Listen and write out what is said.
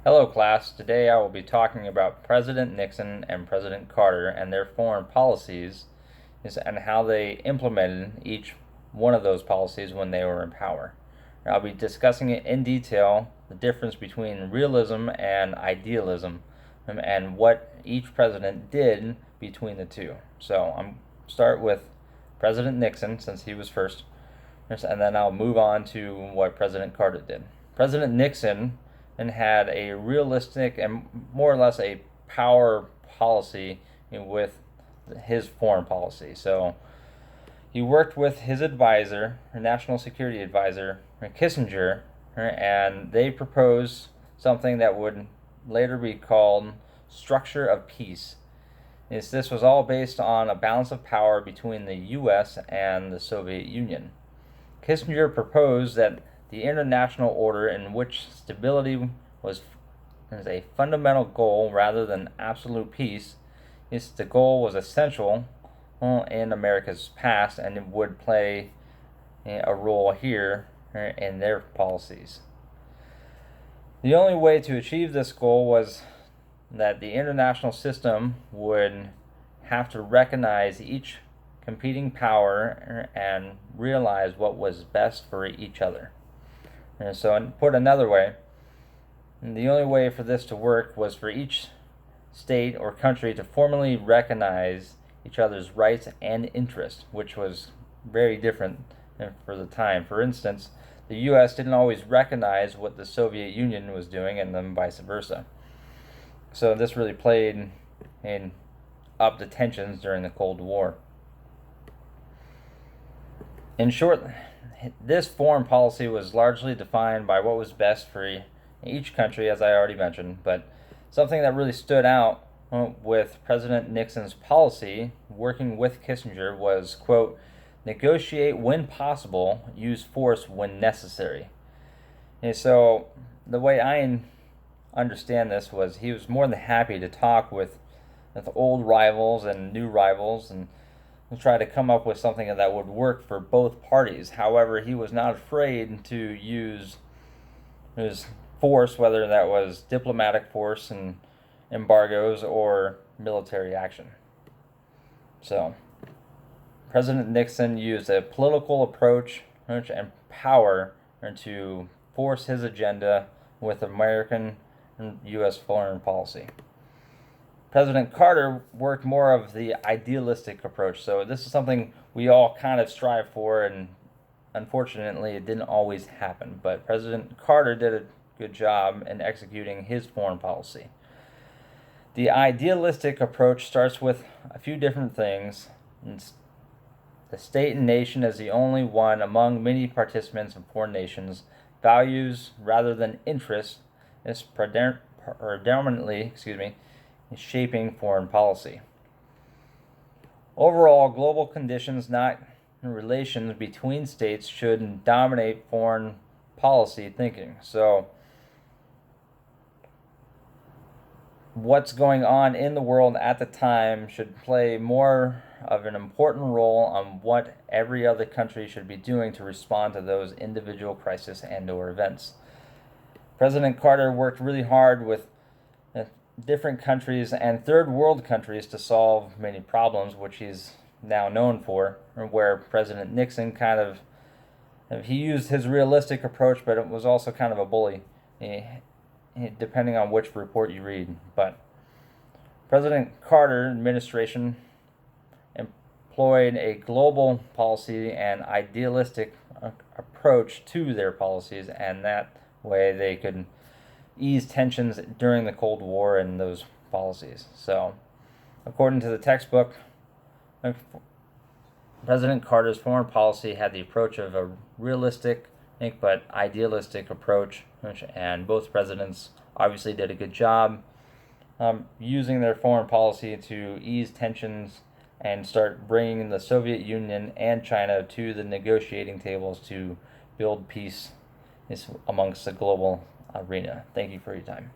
Hello class, today I will be talking about President Nixon and President Carter and their foreign policies and how they implemented each one of those policies when they were in power. I'll be discussing it in detail, the difference between realism and idealism, and what each president did between the two. So I'm start with President Nixon since he was first, and then I'll move on to what President Carter did. President Nixon had a realistic and more or less a power policy with his foreign policy. So he worked with his advisor, national security advisor, Kissinger, and they proposed something that would later be called structure of peace. This was all based on a balance of power between the U.S. and the Soviet Union. Kissinger proposed that the international order in which stability was a fundamental goal rather than absolute peace. The goal was essential in America's past and it would play a role here in their policies. The only way to achieve this goal was that the international system would have to recognize each competing power and realize what was best for each other. And so, put another way, the only way for this to work was for each state or country to formally recognize each other's rights and interests, which was very different for the time. For instance, the U.S. didn't always recognize what the Soviet Union was doing, and then vice versa. So this really played up the tensions during the Cold War. In short, this foreign policy was largely defined by what was best for each country, as I already mentioned, but something that really stood out with President Nixon's policy working with Kissinger was, quote, negotiate when possible, use force when necessary. And so the way I understand this was he was more than happy to talk with old rivals and new rivals and try to come up with something that would work for both parties. However, he was not afraid to use his force, whether that was diplomatic force and embargoes or military action. So, President Nixon used a political approach and power to force his agenda with American and U.S. foreign policy. President Carter worked more of the idealistic approach. So this is something we all kind of strive for, and unfortunately it didn't always happen. But President Carter did a good job in executing his foreign policy. The idealistic approach starts with a few different things. The state and nation as the only one among many participants in foreign nations, values rather than interests, is predominantly, shaping foreign policy. Overall, global conditions, not relations between states, should dominate foreign policy thinking. So, what's going on in the world at the time should play more of an important role on what every other country should be doing to respond to those individual crises and/or events. President Carter worked really hard with different countries and third world countries to solve many problems, which he's now known for, where President Nixon he used his realistic approach, but it was also kind of a bully, depending on which report you read. But President Carter administration employed a global policy and idealistic approach to their policies, and that way they could ease tensions during the Cold War and those policies. So, according to the textbook, President Carter's foreign policy had the approach of a realistic but idealistic approach, and both presidents obviously did a good job using their foreign policy to ease tensions and start bringing the Soviet Union and China to the negotiating tables to build peace amongst the global arena. Thank you for your time.